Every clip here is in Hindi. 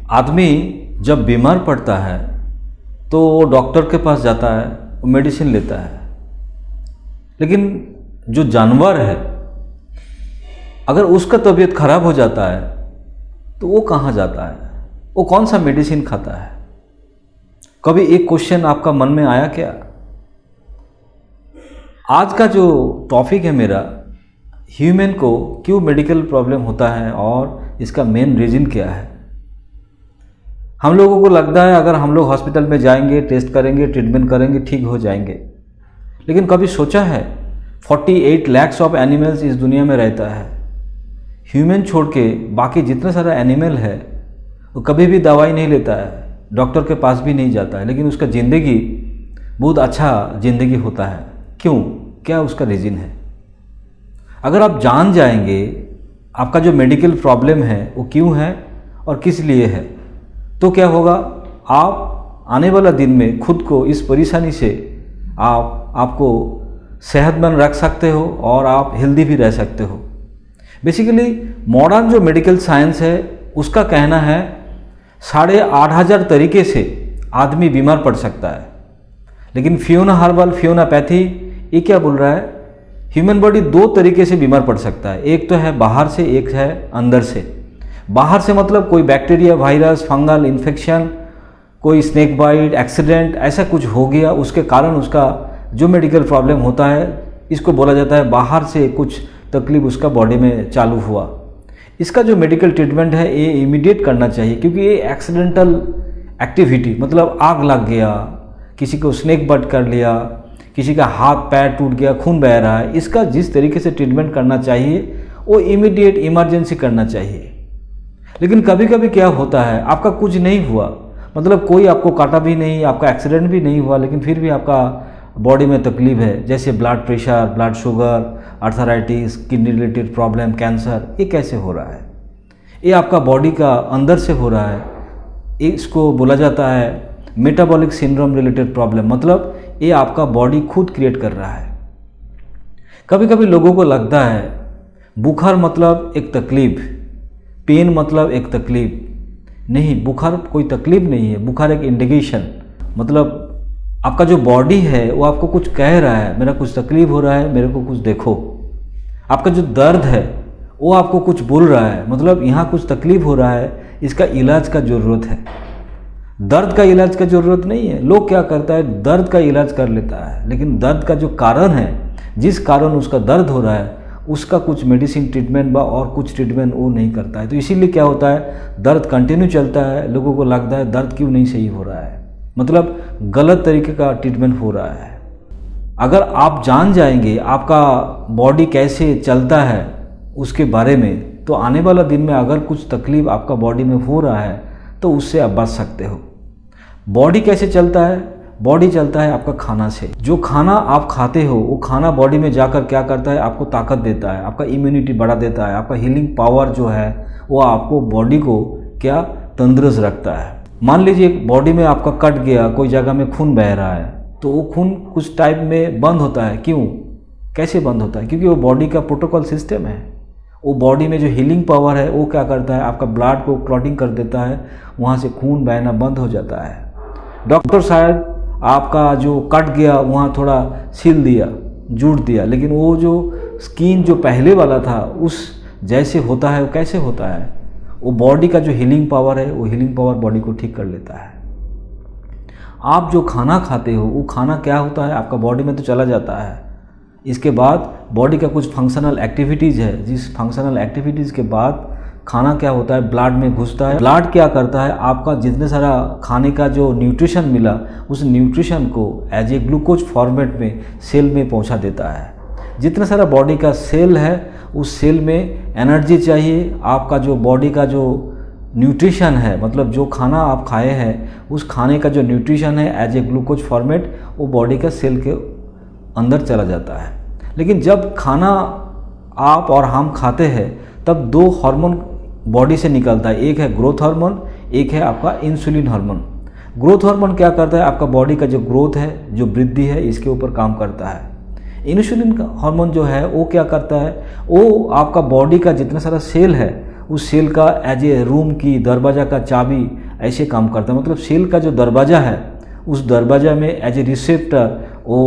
आदमी जब बीमार पड़ता है तो वो डॉक्टर के पास जाता है, वो मेडिसिन लेता है। लेकिन जो जानवर है, अगर उसका तबीयत खराब हो जाता है तो वो कहाँ जाता है, वो कौन सा मेडिसिन खाता है? कभी एक क्वेश्चन आपका मन में आया क्या? आज का जो टॉपिक है मेरा, ह्यूमन को क्यों मेडिकल प्रॉब्लम होता है और इसका मेन रीज़न क्या है। हम लोगों को लगता है अगर हम लोग हॉस्पिटल में जाएंगे, टेस्ट करेंगे, ट्रीटमेंट करेंगे, ठीक हो जाएंगे। लेकिन कभी सोचा है 48 लाख ऑफ एनिमल्स इस दुनिया में रहता है। ह्यूमन छोड़ के बाकी जितना सारा एनिमल है वो कभी भी दवाई नहीं लेता है, डॉक्टर के पास भी नहीं जाता है, लेकिन उसका ज़िंदगी बहुत अच्छा ज़िंदगी होता है। क्यों? क्या उसका रीज़न है? अगर आप जान जाएंगे आपका जो मेडिकल प्रॉब्लम है वो क्यों है और किस लिए है, तो क्या होगा, आप आने वाला दिन में खुद को इस परेशानी से आपको सेहतमंद रख सकते हो और आप हेल्दी भी रह सकते हो। बेसिकली मॉडर्न जो मेडिकल साइंस है उसका कहना है 8,500 तरीके से आदमी बीमार पड़ सकता है। लेकिन फियोना हर्बल, फियोनापैथी ये क्या बोल रहा है, ह्यूमन बॉडी 2 तरीके से बीमार पड़ सकता है। एक तो है बाहर से, एक है अंदर से। बाहर से मतलब कोई बैक्टीरिया, वायरस, फंगल इन्फेक्शन, कोई स्नेक बाइट, एक्सीडेंट, ऐसा कुछ हो गया, उसके कारण उसका जो मेडिकल प्रॉब्लम होता है, इसको बोला जाता है बाहर से कुछ तकलीफ उसका बॉडी में चालू हुआ। इसका जो मेडिकल ट्रीटमेंट है ये इमीडिएट करना चाहिए, क्योंकि ये एक्सीडेंटल एक्टिविटी मतलब आग लग गया, किसी को स्नेक बाइट कर लिया, किसी का हाथ पैर टूट गया, खून बह रहा है, इसका जिस तरीके से ट्रीटमेंट करना चाहिए वो इमीडिएट इमरजेंसी करना चाहिए। लेकिन कभी कभी क्या होता है, आपका कुछ नहीं हुआ, मतलब कोई आपको काटा भी नहीं, आपका एक्सीडेंट भी नहीं हुआ, लेकिन फिर भी आपका बॉडी में तकलीफ है, जैसे blood pressure, blood sugar, arthritis, kidney related problem, cancer. ये कैसे हो रहा है? ये आपका बॉडी का अंदर से हो रहा है। इसको बोला जाता है मेटाबॉलिक सिंड्रोम रिलेटेड प्रॉब्लम, मतलब ये आपका बॉडी खुद क्रिएट कर रहा है। कभी कभी लोगों को लगता है बुखार मतलब एक तकलीफ, पेन मतलब एक तकलीफ। नहीं, बुखार कोई तकलीफ नहीं है, बुखार एक इंडिकेशन, मतलब आपका जो बॉडी है वो आपको कुछ कह रहा है, मेरा कुछ तकलीफ हो रहा है, मेरे को कुछ देखो। आपका जो दर्द है वो आपको कुछ बोल रहा है, मतलब यहाँ कुछ तकलीफ हो रहा है, इसका इलाज का ज़रूरत है। दर्द का इलाज का ज़रूरत नहीं है। लोग क्या करता है, दर्द का इलाज कर लेता है, लेकिन दर्द का जो कारण है, जिस कारण उसका दर्द हो रहा है, उसका कुछ मेडिसिन ट्रीटमेंट व और कुछ ट्रीटमेंट वो नहीं करता है। तो इसीलिए क्या होता है, दर्द कंटिन्यू चलता है, लोगों को लगता है दर्द क्यों नहीं सही हो रहा है, मतलब गलत तरीके का ट्रीटमेंट हो रहा है। अगर आप जान जाएंगे आपका बॉडी कैसे चलता है उसके बारे में, तो आने वाला दिन में अगर कुछ तकलीफ आपका बॉडी में हो रहा है तो उससे आप बच सकते हो। बॉडी कैसे चलता है? बॉडी चलता है आपका खाना से। जो खाना आप खाते हो वो खाना बॉडी में जाकर क्या करता है, आपको ताकत देता है, आपका इम्यूनिटी बढ़ा देता है, आपका हीलिंग पावर जो है वो आपको बॉडी को क्या तंदुरुस्त रखता है। मान लीजिए बॉडी में आपका कट गया, कोई जगह में खून बह रहा है, तो वो खून कुछ टाइप में बंद होता है। क्यों? कैसे बंद होता है? क्योंकि वो बॉडी का प्रोटोकॉल सिस्टम है। वो बॉडी में जो हीलिंग पावर है वो क्या करता है, आपका ब्लड को क्लॉटिंग कर देता है, वहाँ से खून बहना बंद हो जाता है। डॉक्टर शायद आपका जो कट गया वहाँ थोड़ा सील दिया, जुड़ दिया, लेकिन वो जो स्किन जो पहले वाला था उस जैसे होता है वो कैसे होता है, वो बॉडी का जो हीलिंग पावर है वो हीलिंग पावर बॉडी को ठीक कर लेता है। आप जो खाना खाते हो वो खाना क्या होता है, आपका बॉडी में तो चला जाता है, इसके बाद बॉडी का कुछ फंक्शनल एक्टिविटीज़ है, जिस फंक्शनल एक्टिविटीज़ के बाद खाना क्या होता है, ब्लड में घुसता है। ब्लड क्या करता है, आपका जितने सारा खाने का जो न्यूट्रिशन मिला उस न्यूट्रिशन को एज ए ग्लूकोज फॉर्मेट में सेल में पहुंचा देता है। जितना सारा बॉडी का सेल है उस सेल में एनर्जी चाहिए, आपका जो बॉडी का जो न्यूट्रिशन है, मतलब जो खाना आप खाए हैं उस खाने का जो न्यूट्रिशन है एज ए ग्लूकोज फॉर्मेट वो बॉडी का सेल के अंदर चला जाता है। लेकिन जब खाना आप और हम खाते हैं तब 2 हार्मोन बॉडी से निकलता है, एक है ग्रोथ हार्मोन, एक है आपका इंसुलिन हार्मोन। ग्रोथ हार्मोन क्या करता है, आपका बॉडी का जो ग्रोथ है, जो वृद्धि है, इसके ऊपर काम करता है। इंसुलिन हार्मोन जो है वो क्या करता है, वो आपका बॉडी का जितना सारा सेल है उस सेल का एज ए रूम की दरवाज़ा का चाबी ऐसे काम करता है। मतलब सेल का जो दरवाज़ा है उस दरवाज़ा में एज ए रिसेप्टर वो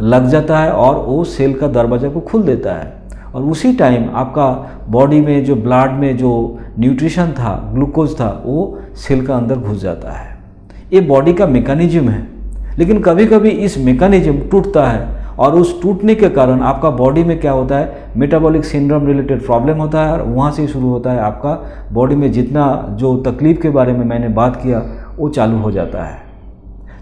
लग जाता है और वो सेल का दरवाज़ा को खोल देता है, और उसी टाइम आपका बॉडी में जो ब्लड में जो न्यूट्रिशन था, ग्लूकोज था, वो सेल का अंदर घुस जाता है। ये बॉडी का मैकेनिज्म है, लेकिन कभी कभी इस मैकेनिज्म टूटता है और उस टूटने के कारण आपका बॉडी में क्या होता है, मेटाबॉलिक सिंड्रोम रिलेटेड प्रॉब्लम होता है, और वहाँ से शुरू होता है आपका बॉडी में जितना जो तकलीफ़ के बारे में मैंने बात किया वो चालू हो जाता है।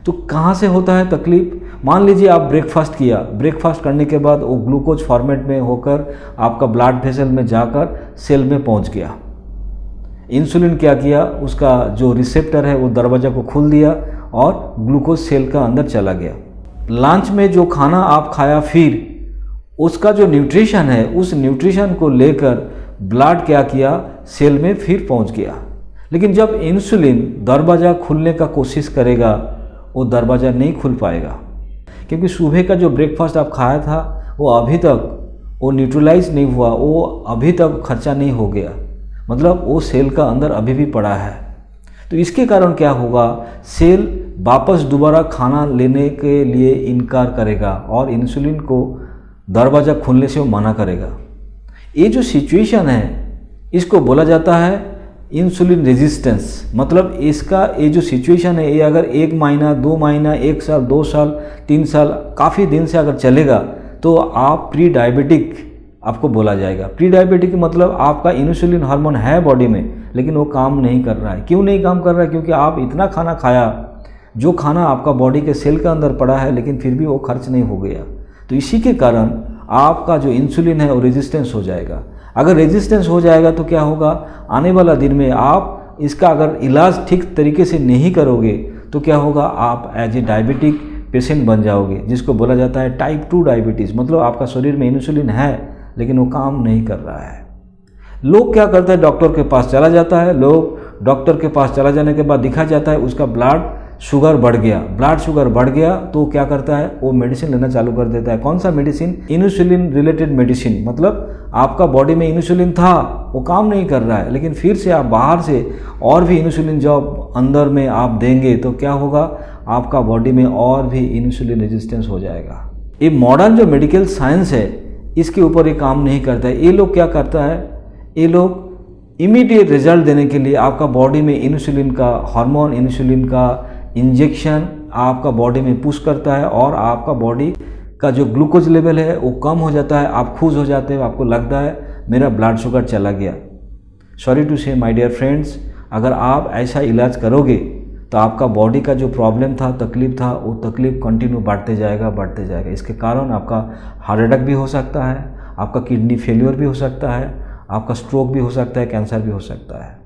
तो कहाँ से होता है तकलीफ़? मान लीजिए आप ब्रेकफास्ट किया, ब्रेकफास्ट करने के बाद वो ग्लूकोज फॉर्मेट में होकर आपका ब्लड वेसल में जाकर सेल में पहुँच गया। इंसुलिन क्या किया, उसका जो रिसेप्टर है वो दरवाज़ा को खोल दिया और ग्लूकोज सेल का अंदर चला गया। लंच में जो खाना आप खाया फिर उसका जो न्यूट्रिशन है उस न्यूट्रिशन को लेकर ब्लड क्या किया, सेल में फिर पहुंच गया। लेकिन जब इंसुलिन दरवाज़ा खुलने का कोशिश करेगा वो दरवाज़ा नहीं खुल पाएगा, क्योंकि सुबह का जो ब्रेकफास्ट आप खाया था वो अभी तक वो न्यूट्रलाइज नहीं हुआ, वो अभी तक खर्चा नहीं हो गया, मतलब वो सेल का अंदर अभी भी पड़ा है। तो इसके कारण क्या होगा, सेल वापस दोबारा खाना लेने के लिए इनकार करेगा और इंसुलिन को दरवाज़ा खुलने से वो मना करेगा। ये जो सिचुएशन है इसको बोला जाता है इंसुलिन रेजिस्टेंस। मतलब इसका ये जो सिचुएशन है ये अगर 1 महीना 2 महीना 1 साल 2 साल 3 साल काफ़ी दिन से अगर चलेगा तो आप प्री डायबिटिक आपको बोला जाएगा। प्री डायबिटिक मतलब आपका इंसुलिन हार्मोन है बॉडी में लेकिन वो काम नहीं कर रहा है। क्यों नहीं काम कर रहा है? क्योंकि आप इतना खाना खाया, जो खाना आपका बॉडी के सेल के अंदर पड़ा है लेकिन फिर भी वो खर्च नहीं हो गया। तो इसी के कारण आपका जो इंसुलिन है वो रेजिस्टेंस हो जाएगा। अगर रेजिस्टेंस हो जाएगा तो क्या होगा, आने वाला दिन में आप इसका अगर इलाज ठीक तरीके से नहीं करोगे तो क्या होगा, आप एज ए डायबिटिक पेशेंट बन जाओगे, जिसको बोला जाता है टाइप 2 डायबिटीज़। मतलब आपका शरीर में इंसुलिन है लेकिन वो काम नहीं कर रहा है। लोग क्या करते हैं, डॉक्टर के पास चला जाता है, लोग डॉक्टर के पास चला जाने के बाद दिखा जाता है उसका ब्लड शुगर बढ़ गया। ब्लड शुगर बढ़ गया तो क्या करता है, वो मेडिसिन लेना चालू कर देता है। कौन सा मेडिसिन? Insulin related medicine. मतलब आपका बॉडी में इंसुलिन था वो काम नहीं कर रहा है, लेकिन फिर से आप बाहर से और भी इंसुलिन जब अंदर में आप देंगे तो क्या होगा, आपका बॉडी में और भी इंसुलिन रेजिस्टेंस हो जाएगा। ये मॉडर्न जो मेडिकल साइंस है इसके ऊपर ये काम नहीं करता है। ये लोग क्या करता है, ये लोग इमीडिएट रिजल्ट देने के लिए आपका बॉडी में इंसुलिन का हार्मोन, इंसुलिन का इंजेक्शन आपका बॉडी में पुश करता है और आपका बॉडी का जो ग्लूकोज लेवल है वो कम हो जाता है। आप खुश हो जाते हैं, आपको लगता है मेरा ब्लड शुगर चला गया। सॉरी टू से माय डियर फ्रेंड्स, अगर आप ऐसा इलाज करोगे तो आपका बॉडी का जो प्रॉब्लम था, तकलीफ था, वो तकलीफ कंटिन्यू बढ़ते जाएगा। इसके कारण आपका हार्ट अटैक भी हो सकता है, आपका किडनी फेलियर भी हो सकता है, आपका स्ट्रोक भी हो सकता है, कैंसर भी हो सकता है।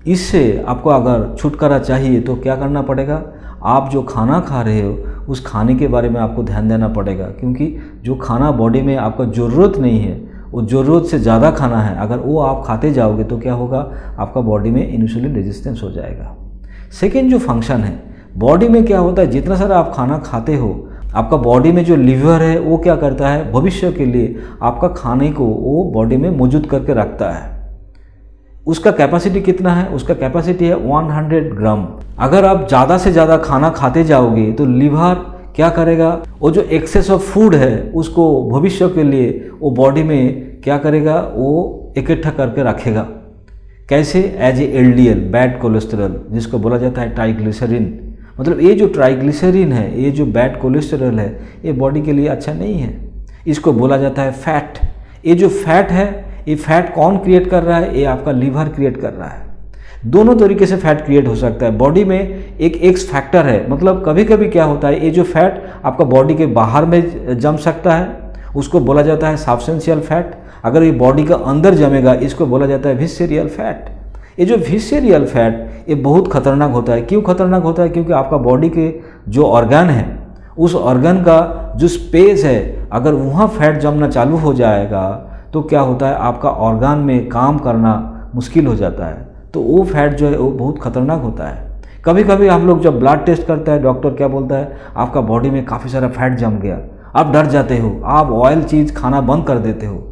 इससे आपको अगर छुटकारा चाहिए तो क्या करना पड़ेगा, आप जो खाना खा रहे हो उस खाने के बारे में आपको ध्यान देना पड़ेगा, क्योंकि जो खाना बॉडी में आपका ज़रूरत नहीं है, वो ज़रूरत से ज़्यादा खाना है, अगर वो आप खाते जाओगे तो क्या होगा, आपका बॉडी में इंसुलिन रेजिस्टेंस हो जाएगा। सेकेंड जो फंक्शन है बॉडी में क्या होता है, जितना सारा आप खाना खाते हो आपका बॉडी में जो लीवर है वो क्या करता है, भविष्य के लिए आपका खाने को वो बॉडी में मौजूद करके रखता है। उसका कैपेसिटी कितना है, उसका कैपेसिटी है 100 ग्राम। अगर आप ज़्यादा से ज़्यादा खाना खाते जाओगे तो लीवर क्या करेगा, वो जो एक्सेस ऑफ फूड है उसको भविष्य के लिए वो बॉडी में क्या करेगा, वो इकट्ठा करके रखेगा। कैसे? As a LDL bad cholesterol, जिसको बोला जाता है ट्राइग्लिसरीन। मतलब ये जो ट्राइग्लिसरीन है, ये जो बैड कोलेस्ट्रॉल है, ये बॉडी के लिए अच्छा नहीं है। इसको बोला जाता है फैट। ये जो फैट है, ये फैट कौन क्रिएट कर रहा है, ये आपका लीवर क्रिएट कर रहा है। दोनों तरीके से फैट क्रिएट हो सकता है। बॉडी में एक एक्स फैक्टर है, मतलब कभी कभी क्या होता है, ये जो फैट आपका बॉडी के बाहर में जम सकता है, उसको बोला जाता है सब्सटेंशियल फैट। अगर ये बॉडी का अंदर जमेगा इसको बोला जाता है विस्सेरियल फैट। ये जो विस्सेरियल फैट ये बहुत खतरनाक होता है। क्यों खतरनाक होता है? क्योंकि आपका बॉडी के जो ऑर्गन है उस ऑर्गन का जो स्पेस है, अगर वहाँ फैट जमना चालू हो जाएगा तो क्या होता है, आपका ऑर्गन में काम करना मुश्किल हो जाता है। तो वो फैट जो है वो बहुत खतरनाक होता है। कभी कभी हम लोग जब ब्लड टेस्ट करता है, डॉक्टर क्या बोलता है, आपका बॉडी में काफ़ी सारा फैट जम गया। आप डर जाते हो, आप ऑयल चीज़ खाना बंद कर देते हो।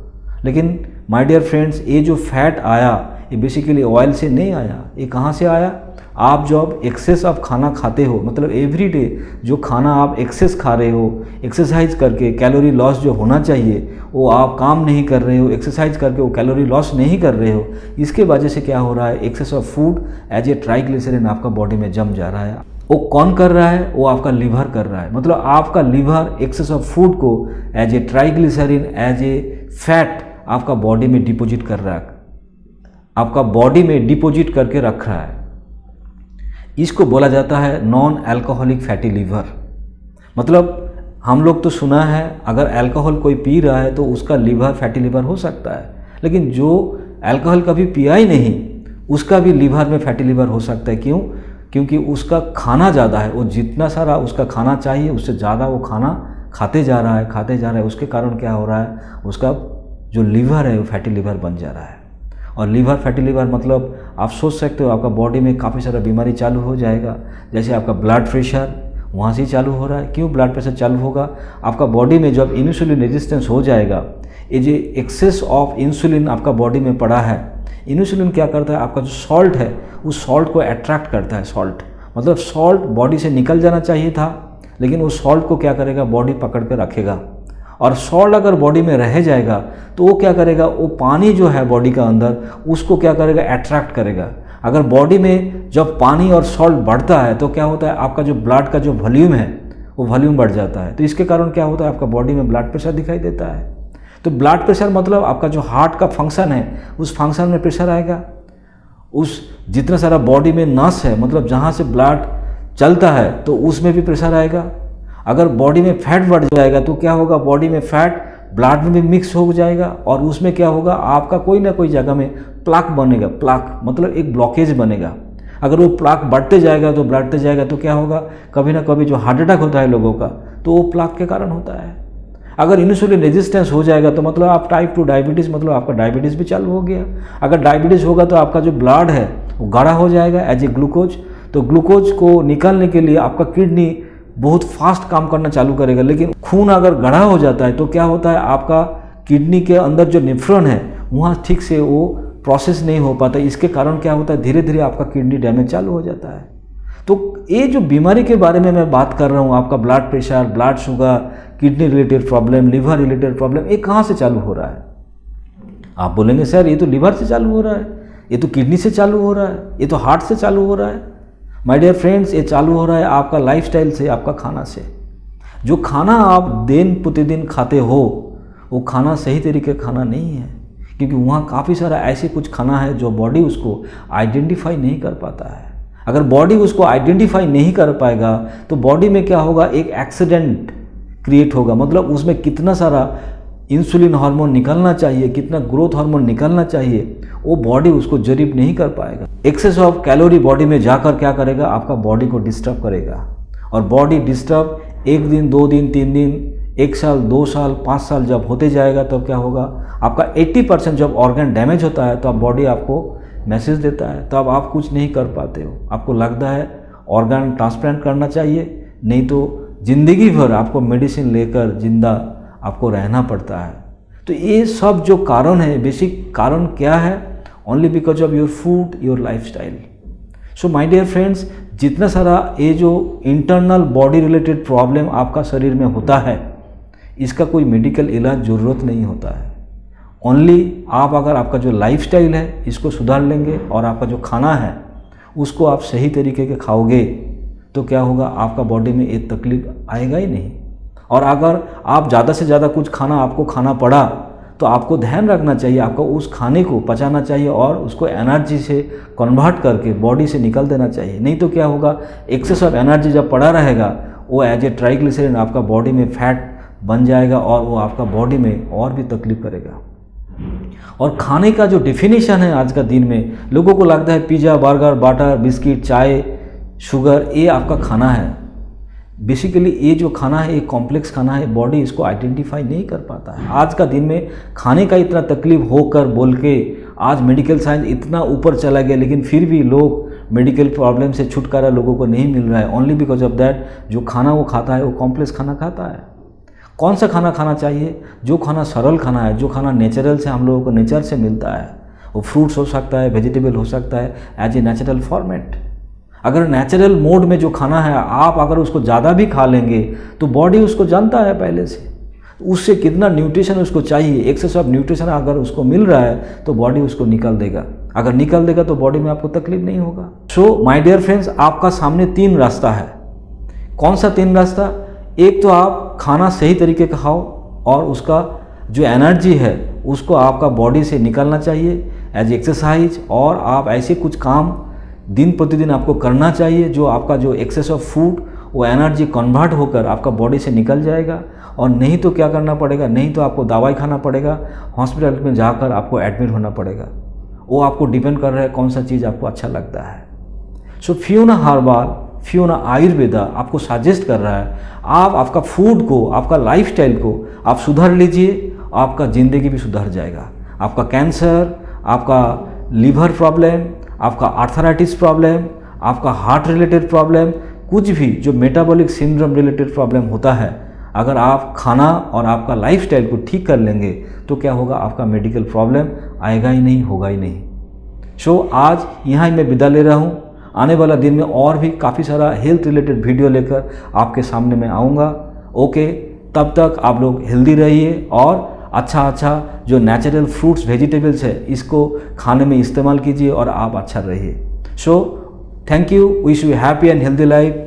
लेकिन माय डियर फ्रेंड्स, ये जो फैट आया ये बेसिकली ऑयल से नहीं आया। ये कहाँ से आया? आप जब एक्सेस ऑफ खाना खाते हो, मतलब एवरी डे जो खाना आप एक्सेस खा रहे हो, एक्सरसाइज करके कैलोरी लॉस जो होना चाहिए वो आप काम नहीं कर रहे हो, एक्सरसाइज करके वो कैलोरी लॉस नहीं कर रहे हो, इसके वजह से क्या हो रहा है, excess of food as a triglyceride आपका बॉडी में जम जा रहा है। वो कौन कर रहा है? वो आपका लीवर कर रहा है। मतलब आपका लीवर एक्सेस ऑफ फूड को as a triglyceride, as a fat आपका बॉडी में डिपॉजिट कर रहा है, आपका बॉडी में डिपॉजिट करके रख रहा है। इसको बोला जाता है नॉन अल्कोहलिक फैटी लीवर। मतलब हम लोग तो सुना है अगर अल्कोहल कोई पी रहा है तो उसका लीवर फैटी लीवर हो सकता है, लेकिन जो अल्कोहल कभी पिया ही नहीं उसका भी लीवर में फैटी लीवर हो सकता है। क्यों? क्योंकि उसका खाना ज़्यादा है, वो जितना सारा उसका खाना चाहिए उससे ज़्यादा वो खाना खाते जा रहा है, उसके कारण क्या हो रहा है, उसका जो लीवर है वो फैटी लीवर बन जा रहा है। और लीवर फैटी लीवर मतलब आप सोच सकते हो आपका बॉडी में काफ़ी सारा बीमारी चालू हो जाएगा। जैसे आपका ब्लड प्रेशर वहाँ से चालू हो रहा है। क्यों ब्लड प्रेशर चालू होगा? आपका बॉडी में जब इंसुलिन रेजिस्टेंस हो जाएगा, ये जो एक्सेस ऑफ इंसुलिन आपका बॉडी में पड़ा है, इंसुलिन क्या करता है, आपका जो सॉल्ट है उस सॉल्ट को अट्रैक्ट करता है। सॉल्ट मतलब सॉल्ट बॉडी से निकल जाना चाहिए था, लेकिन उस सॉल्ट को क्या करेगा, बॉडी पकड़ कर रखेगा। और सॉल्ट अगर बॉडी में रह जाएगा तो वो क्या करेगा, वो पानी जो है बॉडी का अंदर उसको क्या करेगा, अट्रैक्ट करेगा। अगर बॉडी में जब पानी और सॉल्ट बढ़ता है तो क्या होता है, आपका जो ब्लड का जो वॉल्यूम है वो वॉल्यूम बढ़ जाता है। तो इसके कारण क्या होता है, आपका बॉडी में ब्लड प्रेशर दिखाई देता है। तो ब्लड प्रेशर मतलब आपका जो हार्ट का फंक्शन है उस फंक्शन में प्रेशर आएगा। उस जितना सारा बॉडी में नस है, मतलब जहाँ से ब्लड चलता है तो उसमें भी प्रेशर आएगा। अगर बॉडी में फैट बढ़ जाएगा तो क्या होगा, बॉडी में फैट ब्लड में भी मिक्स हो जाएगा और उसमें क्या होगा, आपका कोई ना कोई जगह में प्लाक बनेगा। प्लाक मतलब एक ब्लॉकेज बनेगा। अगर वो प्लाक बढ़ते जाएगा तो क्या होगा, कभी ना कभी जो हार्ट अटैक होता है लोगों का तो वो प्लाक के कारण होता है। अगर इंसुलिन रेजिस्टेंस हो जाएगा तो मतलब आप टाइप 2 डायबिटीज़, मतलब आपका डायबिटीज़ भी चालू हो गया। अगर डायबिटीज़ होगा तो आपका जो ब्लड है वो गाढ़ा हो जाएगा एज ए ग्लूकोज। तो ग्लूकोज को निकालने के लिए आपका किडनी बहुत फास्ट काम करना चालू करेगा। लेकिन खून अगर गाढ़ा हो जाता है तो क्या होता है, आपका किडनी के अंदर जो नेफ्रॉन है वहाँ ठीक से वो प्रोसेस नहीं हो पाता। इसके कारण क्या होता है, धीरे धीरे आपका किडनी डैमेज चालू हो जाता है। तो ये जो बीमारी के बारे में मैं बात कर रहा हूँ, आपका blood pressure, blood sugar, kidney related problem, liver related problem, ये कहाँ से चालू हो रहा है? आप बोलेंगे सर ये तो लिवर से चालू हो रहा है, ये तो किडनी से चालू हो रहा है, ये तो हार्ट से चालू हो रहा है। माय डियर फ्रेंड्स, ये चालू हो रहा है आपका लाइफस्टाइल से, आपका खाना से। जो खाना आप दिन प्रतिदिन खाते हो वो खाना सही तरीके का खाना नहीं है, क्योंकि वहाँ काफ़ी सारा ऐसे कुछ खाना है जो बॉडी उसको आइडेंटिफाई नहीं कर पाता है। अगर बॉडी उसको आइडेंटिफाई नहीं कर पाएगा तो बॉडी में क्या होगा, एक एक्सीडेंट क्रिएट होगा। मतलब उसमें कितना सारा इंसुलिन हार्मोन निकलना चाहिए, कितना ग्रोथ हार्मोन निकलना चाहिए, वो बॉडी उसको जरीब नहीं कर पाएगा। एक्सेस ऑफ कैलोरी बॉडी में जाकर क्या करेगा, आपका बॉडी को डिस्टर्ब करेगा। और बॉडी डिस्टर्ब 1 दिन, 2 दिन, 3 दिन, 1 साल, 2 साल, 5 साल जब होते जाएगा तब क्या होगा, आपका 80% जब ऑर्गन डैमेज होता है तो अब बॉडी आपको मैसेज देता है, तब आप कुछ नहीं कर पाते हो। आपको लगता है ऑर्गन ट्रांसप्लांट करना चाहिए, नहीं तो ज़िंदगी भर आपको मेडिसिन लेकर जिंदा आपको रहना पड़ता है। तो ये सब जो कारण है, बेसिक कारण क्या है, only because of your food, your lifestyle. So my dear friends, जितना सारा ये जो इंटरनल बॉडी रिलेटेड प्रॉब्लम आपका शरीर में होता है, इसका कोई मेडिकल इलाज ज़रूरत नहीं होता है। ओनली आप अगर आपका जो लाइफस्टाइल है इसको सुधार लेंगे और आपका जो खाना है उसको आप सही तरीके के खाओगे तो क्या होगा, आपका बॉडी में ये तकलीफ आएगा ही नहीं। और अगर आप ज़्यादा से ज़्यादा कुछ खाना आपको खाना पड़ा तो आपको ध्यान रखना चाहिए, आपको उस खाने को पचाना चाहिए और उसको एनर्जी से कन्वर्ट करके बॉडी से निकल देना चाहिए। नहीं तो क्या होगा, एक्सेस ऑफ एनर्जी जब पड़ा रहेगा वो एज ए ट्राइग्लिसरीन आपका बॉडी में फैट बन जाएगा और वो आपका बॉडी में और भी तकलीफ करेगा। और खाने का जो डेफिनेशन है आज का दिन में, लोगों को लगता है पिज़्ज़ा, बर्गर, बटर, बिस्किट, चाय, शुगर, ये आपका खाना है। बेसिकली ये जो खाना है ये कॉम्प्लेक्स खाना है, बॉडी इसको आइडेंटिफाई नहीं कर पाता है। आज का दिन में खाने का इतना तकलीफ होकर बोल के आज मेडिकल साइंस इतना ऊपर चला गया, लेकिन फिर भी लोग मेडिकल प्रॉब्लम से छुटकारा लोगों को नहीं मिल रहा है। ओनली बिकॉज ऑफ दैट जो खाना वो खाता है वो कॉम्प्लेक्स खाना खाता है। कौन सा खाना खाना चाहिए? जो खाना सरल खाना है, जो खाना नेचुरल से हम लोगों को नेचर से मिलता है, वो फ्रूट्स हो सकता है, वेजिटेबल हो सकता है, एज ए नेचुरल फॉर्मेट। अगर नेचुरल मोड में जो खाना है आप अगर उसको ज़्यादा भी खा लेंगे तो बॉडी उसको जानता है पहले से, उससे कितना न्यूट्रिशन उसको चाहिए, एक्सेस ऑफ न्यूट्रिशन अगर उसको मिल रहा है तो बॉडी उसको निकाल देगा। अगर निकाल देगा तो बॉडी में आपको तकलीफ नहीं होगा। सो माय डियर फ्रेंड्स, आपका सामने 3 रास्ता है। कौन सा 3 रास्ता? एक तो आप खाना सही तरीके का खाओ और उसका जो एनर्जी है उसको आपका बॉडी से निकालना चाहिए एज एक्सरसाइज, और आप ऐसे कुछ काम दिन प्रतिदिन आपको करना चाहिए जो आपका जो एक्सेस ऑफ फूड वो एनर्जी कन्वर्ट होकर आपका बॉडी से निकल जाएगा। और नहीं तो क्या करना पड़ेगा? नहीं तो आपको दवाई खाना पड़ेगा, हॉस्पिटल में जाकर आपको एडमिट होना पड़ेगा। वो आपको डिपेंड कर रहा है कौन सा चीज़ आपको अच्छा लगता है। सो फियोना हर्बल, फियोना आयुर्वेदा आपको सजेस्ट कर रहा है आप आपका फूड को, आपका लाइफस्टाइल को आप सुधार लीजिए, आपका ज़िंदगी भी सुधर जाएगा। आपका कैंसर, आपका लीवर प्रॉब्लम, आपका आर्थराइटिस प्रॉब्लम, आपका हार्ट रिलेटेड प्रॉब्लम, कुछ भी जो मेटाबॉलिक सिंड्रोम रिलेटेड प्रॉब्लम होता है, अगर आप खाना और आपका लाइफस्टाइल को ठीक कर लेंगे तो क्या होगा? आपका मेडिकल प्रॉब्लम आएगा ही नहीं, होगा ही नहीं। सो आज यहाँ ही मैं विदा ले रहा हूँ। आने वाला दिन में और भी काफ़ी सारा हेल्थ रिलेटेड वीडियो लेकर आपके सामने मैं आऊँगा। ओके, तब तक आप लोग हेल्दी रहिए और अच्छा जो नेचुरल फ्रूट्स वेजिटेबल्स है इसको खाने में इस्तेमाल कीजिए और आप अच्छा रहिए। So thank you, wish you happy and healthy life.